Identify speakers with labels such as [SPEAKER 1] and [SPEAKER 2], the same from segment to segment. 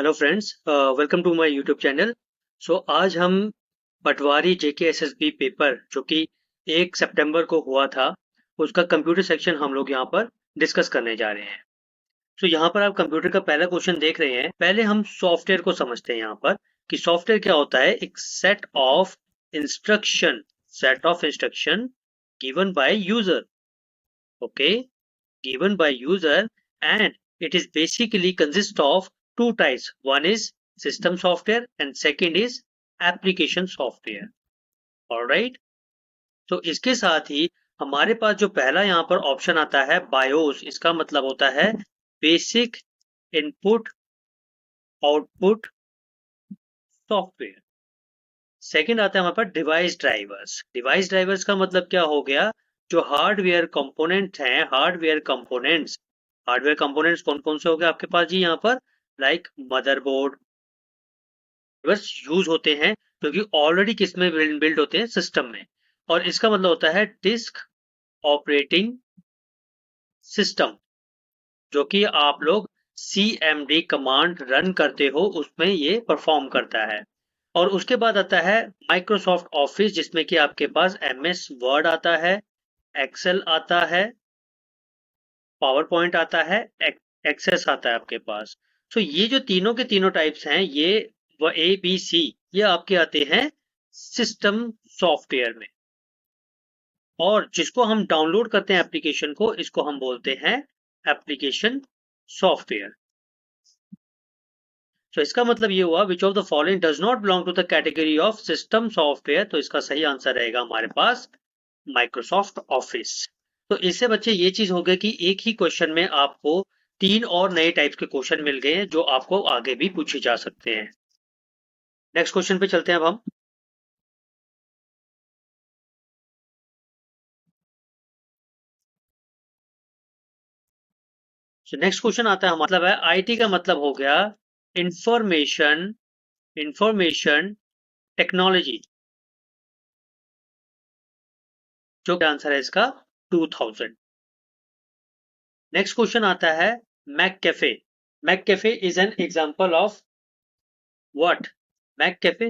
[SPEAKER 1] Hello friends, welcome to my YouTube channel. So आज हम पटवारी JKSSB paper जो कि 1 सितंबर को हुआ था, उसका कंप्यूटर सेक्शन हम लोग यहाँ पर डिस्कस करने जा रहे हैं। तो यहाँ पर आप कंप्यूटर का पहला क्वेश्चन देख रहे हैं। पहले हम सॉफ्टवेयर को समझते हैं यहाँ पर कि सॉफ्टवेयर क्या होता है। एक set of instruction given by user, okay, given by user, and it is basically consists of two types. One is system software and second is application software. Alright, तो इसके साथ ही हमारे पास जो पहला यहाँ पर ऑप्शन आता है बायोस, इसका मतलब होता है basic input output software. Second आता है हमारे पास डिवाइस ड्राइवर्स। डिवाइस ड्राइवर्स का मतलब क्या हो गया, जो हार्डवेयर कंपोनेंट हैं, हार्डवेयर कंपोनेंट्स कौन कौन से हो गए आपके पास जी यहाँ पर, लाइक मदरबोर्ड बस यूज होते हैं क्योंकि ऑलरेडी किस में बिल्ड होते हैं, सिस्टम में। और इसका मतलब होता है डिस्क ऑपरेटिंग सिस्टम, जो कि आप लोग CMD कमांड रन करते हो उसमें ये परफॉर्म करता है। और उसके बाद आता है माइक्रोसॉफ्ट ऑफिस, जिसमें कि आपके पास MS वर्ड आता है, एक्सेल आता है, पावर पॉइंट आता है, एक्सेस आता है आपके पास। तो ये जो तीनों के तीनों टाइप्स हैं, ये ABC, ये आपके आते हैं सिस्टम सॉफ्टवेयर में। और जिसको हम डाउनलोड करते हैं एप्लीकेशन को, इसको हम बोलते हैं एप्लीकेशन सॉफ्टवेयर। तो इसका मतलब ये हुआ which of the following does not belong to the category of system software. तो इसका सही आंसर रहेगा हमारे पास माइक्रोसॉफ्ट ऑफिस। तो इससे बच्चे ये चीज हो गई कि एक ही क्वेश्चन में आपको 3 और नए टाइप्स के क्वेश्चन मिल गए हैं जो आपको आगे भी पूछे जा सकते हैं। नेक्स्ट क्वेश्चन पे चलते हैं अब हम। नेक्स्ट क्वेश्चन आता है, मतलब है IT का मतलब हो गया इंफॉर्मेशन टेक्नोलॉजी। जो आंसर है इसका 2000। नेक्स्ट क्वेश्चन आता है McCafe. McCafe is an example of what? McCafe,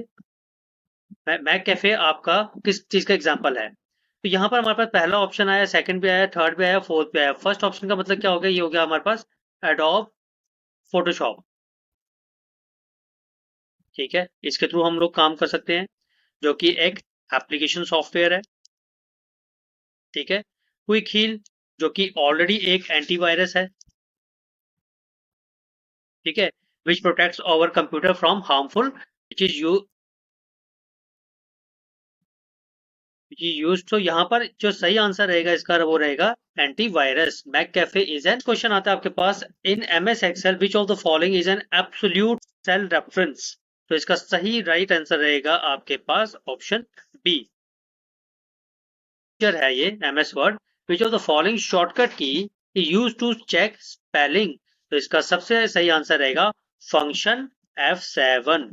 [SPEAKER 1] McCafe आपका किस चीज का एग्जांपल है? तो यहाँ पर हमारे पास पहला ऑप्शन आया, सेकंड भी आया, थर्ड भी आया, फोर्थ भी आया। फर्स्ट ऑप्शन का मतलब क्या हो गया, ये हो गया हमारे पास एडोब फोटोशॉप। ठीक है, इसके थ्रू हम लोग काम कर सकते हैं, जो कि एक एप्लीकेशन सॉफ्टवेयर है। ठीक है, क्विक हील, जो कि ऑलरेडी एक एंटीवायरस है। ठीक है, which protects our computer from harmful which is use. तो यहाँ पर जो सही आंसर रहेगा इसका वो रहेगा antivirus. McAfee is an, question आता है आपके पास, in MS Excel which of the following is an absolute cell reference. तो इसका सही राइट आंसर रहेगा आपके पास ऑप्शन बी है ये MS word. Which of the following shortcut की यूज टू चेक स्पेलिंग। तो इसका सबसे सही आंसर रहेगा फंक्शन F7।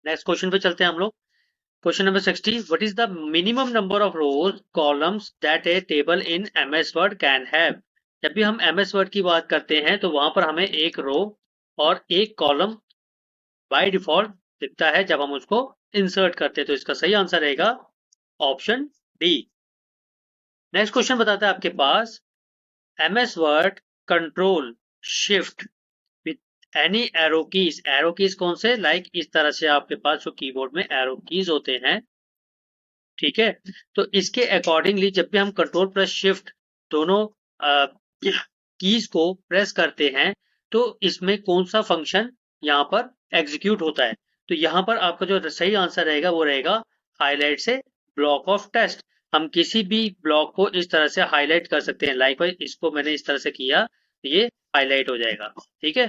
[SPEAKER 1] नेक्स्ट क्वेश्चन पे चलते हैं हम लोग। Question number 60, what is the minimum number of rows columns that a table in MS Word can have? जब भी हम MS Word की बात करते हैं तो वहां पर हमें एक रो और एक कॉलम बाय डिफॉल्ट दिखता है जब हम उसको इंसर्ट करते हैं। तो इसका सही आंसर रहेगा ऑप्शन डी। नेक्स्ट क्वेश्चन बताता है आपके पास, MS Word control shift with any arrow keys. Arrow keys कौन से, लाइक इस तरह से आपके पास जो कीबोर्ड में एरो कीज होते हैं। ठीक है, तो इसके अकॉर्डिंगली जब भी हम कंट्रोल प्लस शिफ्ट दोनों कीज को प्रेस करते हैं तो इसमें कौन सा फंक्शन यहाँ पर एग्जीक्यूट होता है। तो यहाँ पर आपका जो सही आंसर रहेगा वो रहेगा हाईलाइट से ब्लॉक ऑफ टेस्ट। हम किसी भी ब्लॉक को इस तरह से हाईलाइट कर सकते हैं। लाइकवाइज इसको मैंने इस तरह से किया तो ये हाईलाइट हो जाएगा। ठीक है,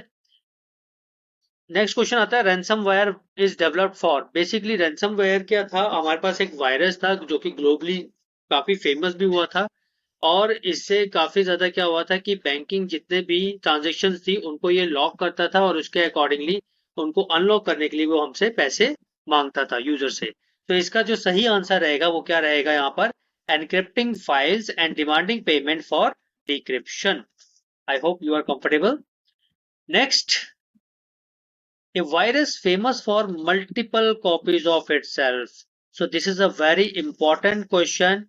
[SPEAKER 1] नेक्स्ट क्वेश्चन आता है ransomware is developed for. Basically ransomware क्या था, हमारे पास एक वायरस था जो कि ग्लोबली काफी फेमस भी हुआ था। और इससे काफी ज्यादा क्या हुआ था कि बैंकिंग जितने भी ट्रांजेक्शन थी उनको ये लॉक करता था और उसके अकॉर्डिंगली उनको अनलॉक करने के लिए वो हमसे पैसे मांगता था यूजर से। तो इसका जो सही आंसर रहेगा वो क्या रहेगा यहाँ पर, encrypting files and demanding payment for decryption. I hope you are comfortable. Next A virus famous for multiple copies of itself. So this is a very important question.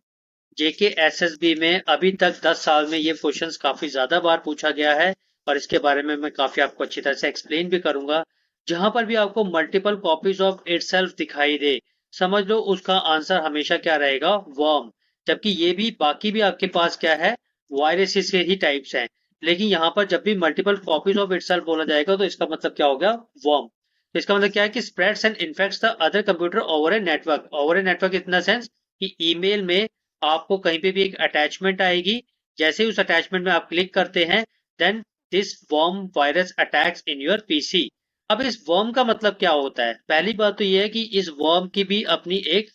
[SPEAKER 1] JK SSB में अभी तक 10 साल में ये क्वेश्चंस काफी ज्यादा बार पूछा गया है और इसके बारे में मैं काफी आपको अच्छी तरह से एक्सप्लेन भी करूंगा। जहां पर भी आपको मल्टीपल कॉपीज ऑफ इटसेल्फ दिखाई दे, समझ लो उसका आंसर हमेशा क्या रहेगा, वर्म। जबकि ये भी बाकी भी आपके पास क्या है, वायरसेस के ही टाइप्स हैं। लेकिन यहाँ पर जब भी मल्टीपल कॉपीज ऑफ इटसेल्फ बोला जाएगा तो इसका मतलब क्या हो गया, वर्म। तो इसका मतलब क्या है कि spreads and infects the other computer over a network. Over a network in the sense कि ईमेल में आपको कहीं पे भी एक अटैचमेंट आएगी, जैसे ही उस अटैचमेंट में आप क्लिक करते हैं, then this worm virus attacks in your PC. अब इस वर्म का मतलब क्या होता है, पहली बात तो ये है कि इस वर्म की भी अपनी एक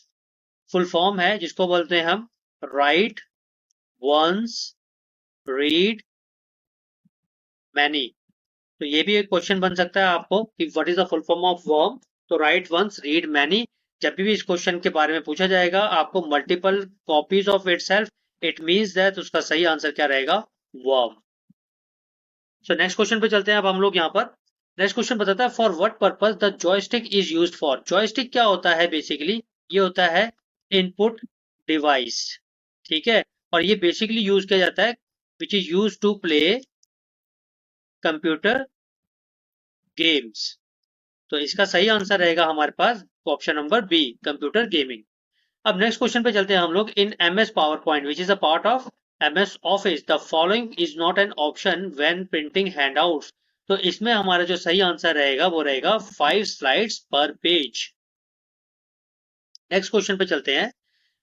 [SPEAKER 1] फुल फॉर्म है जिसको बोलते हैं हम राइट वंस रीड मैनी। तो ये भी एक क्वेश्चन बन सकता है आपको कि what is the full form of worm. तो राइट वंस रीड मैनी, जब भी इस क्वेश्चन के बारे में पूछा जाएगा आपको multiple copies of itself, it means that उसका सही आंसर क्या रहेगा, वर्म। सो नेक्स्ट क्वेश्चन पे चलते हैं अब हम लोग यहाँ पर। नेक्स्ट क्वेश्चन बताता है for what purpose the joystick is used for. Joystick क्या होता है, बेसिकली ये होता है इनपुट डिवाइस, ठीक है। और ये बेसिकली यूज किया जाता है which is use to play computer games. तो इसका सही आंसर रहेगा हमारे पास option number B, computer gaming. अब नेक्स्ट क्वेश्चन पे चलते हैं हम लोग। In MS PowerPoint which is a part of MS Office the following is not an option when printing handouts. तो इसमें हमारा जो सही आंसर रहेगा वो रहेगा 5 स्लाइड्स पर पेज। नेक्स्ट क्वेश्चन पे चलते हैं।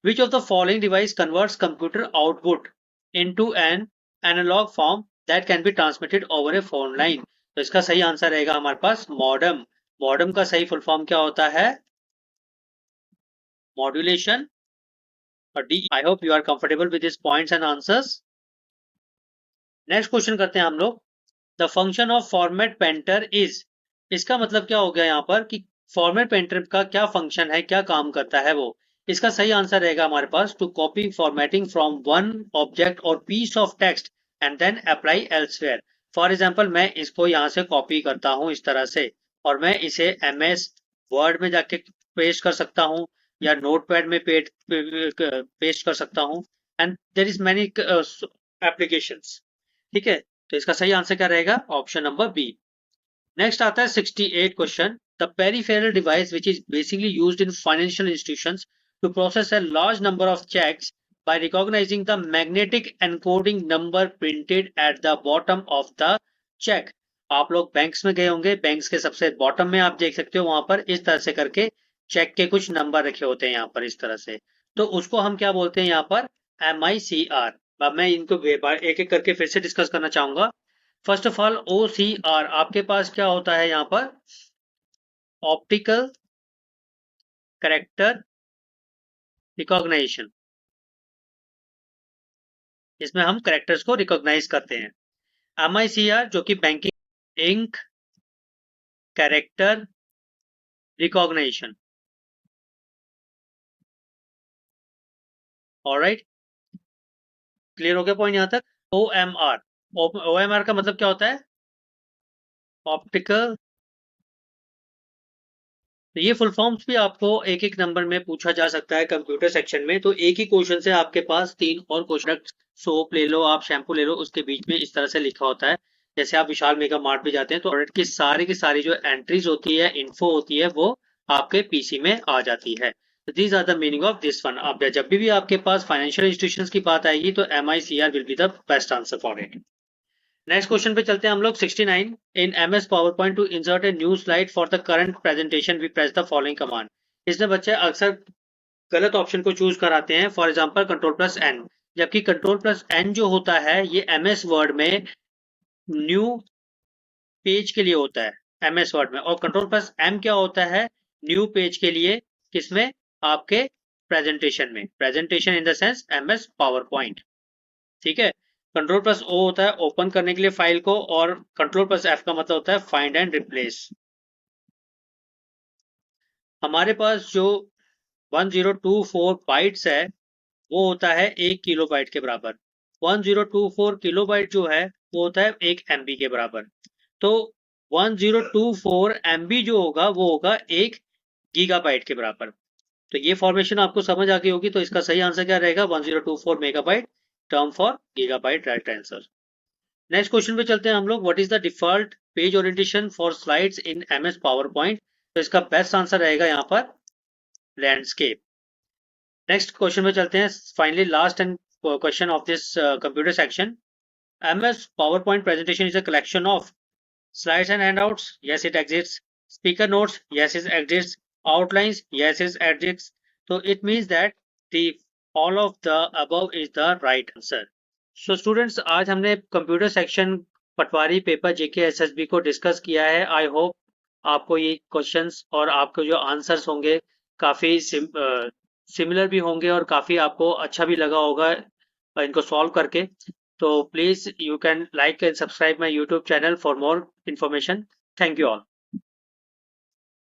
[SPEAKER 1] Which of the following device converts computer output into an analog form that can be transmitted over a phone line. तो इसका सही आंसर रहेगा हमारे पास मॉडम। मॉडम का सही फुल फॉर्म क्या होता है, मॉड्यूलेशन और D. I hope you are comfortable with this points and answers. Next question करते हैं हम लोग। The function of format painter is. इसका मतलब क्या हो गया यहाँ पर कि फॉर्मेट पेंटर का क्या फंक्शन है, क्या काम करता है वो। इसका सही आंसर रहेगा हमारे पास to copy formatting from one object और piece of text and then apply elsewhere. For example मैं इसको यहाँ से कॉपी करता हूँ इस तरह से, और मैं इसे एमएस वर्ड में जाके पेस्ट कर सकता हूँ या नोटपैड में पेस्ट कर सकता हूँ, and there is many applications, ठीक है। तो इसका सही आंसर क्या रहेगा, ऑप्शन नंबर बी। नेक्स्ट आता है 68 question. The peripheral device which is basically used in financial institutions to process a large number of cheques by recognizing the magnetic encoding number printed at the bottom of the check। आप लोग banks में गए होंगे, banks के सबसे bottom में आप देख सकते हो वहां पर इस तरह से करके चेक के कुछ नंबर रखे होते हैं यहाँ पर इस तरह से। तो उसको हम क्या बोलते हैं यहाँ पर, MICR। अब मैं इनको एक एक करके फिर से डिस्कस करना चाहूंगा। फर्स्ट ऑफ ऑल OCR आपके पास क्या होता है यहाँ पर, ऑप्टिकल कैरेक्टर रिकॉग्निशन। इसमें हम कैरेक्टर्स को रिकॉग्नाइज करते हैं। MICR जो कि banking ink character recognition. Alright, clear हो गया पॉइंट यहां तक। OMR, OMR का मतलब क्या होता है, ऑप्टिकल। तो ये फुल फॉर्म्स भी आपको एक एक नंबर में पूछा जा सकता है कंप्यूटर सेक्शन में। तो एक ही क्वेश्चन से आपके पास 3 और क्वेश्चन, सोप ले लो आप, शैम्पू ले लो, उसके बीच में इस तरह से लिखा होता है। जैसे आप विशाल मेगा मार्ट भी जाते हैं तो प्रोडक्ट की सारी जो एंट्रीज होती है, इन्फो होती है, वो आपके पीसी में आ जाती है। These are the meaning of this one. अब जब भी आपके पास फाइनेंशियल इंस्टीट्यूशंस की बात आएगी तो MICR will be the best answer for it. Next question पे चलते हैं हम लोग। 69 in MS PowerPoint to insert a new slide for the current presentation we press the following command. इसमें बच्चे अक्सर गलत ऑप्शन को चूज कराते हैं, फॉर एग्जांपल Ctrl+N। जबकि Ctrl+N जो होता है ये MS वर्ड में न्यू पेज के लिए होता है, MS वर्ड में। और Ctrl+M क्या होता है, न्यू पेज के लिए, किसमें, आपके प्रेजेंटेशन में। Presentation in the sense MS power point, ठीक है। Ctrl+O होता है ओपन करने के लिए फाइल को, और Ctrl+F का मतलब होता है फाइंड एंड रिप्लेस। हमारे पास जो 1024 बाइट्स है वो होता है 1 किलोबाइट के बराबर। 1024 किलोबाइट जो है वो होता है 1 MB के बराबर। तो 1024 MB जो होगा वो होगा 1 गीगाबाइट के बराबर। तो ये फॉर्मेशन आपको समझ आ गई होगी, तो इसका सही आंसर क्या रहेगा? 1024 megabyte, term for gigabyte, right answer. Next question पे चलते हैं हम लोग। What is the default page orientation for slides in MS power point? तो इसका बेस्ट आंसर रहेगा यहाँ पर लैंडस्केप। नेक्स्ट क्वेश्चन पे चलते हैं, finally last and question of this computer section. MS PowerPoint presentation is a collection of slides and handouts. Yes, it exists. Speaker notes. Yes, it exists. Outlines. Yes, it exists. So it means that the all of the above is the right answer. So students, आज हमने computer section पटवारी paper JK SSB को discuss किया है। I hope आपको ये questions और आपके जो आंसर्स होंगे काफ़ी सिमिलर भी होंगे और काफ़ी आपको अच्छा भी लगा होगा इनको सॉल्व करके। तो please you can like and subscribe my YouTube channel for more information. Thank you all.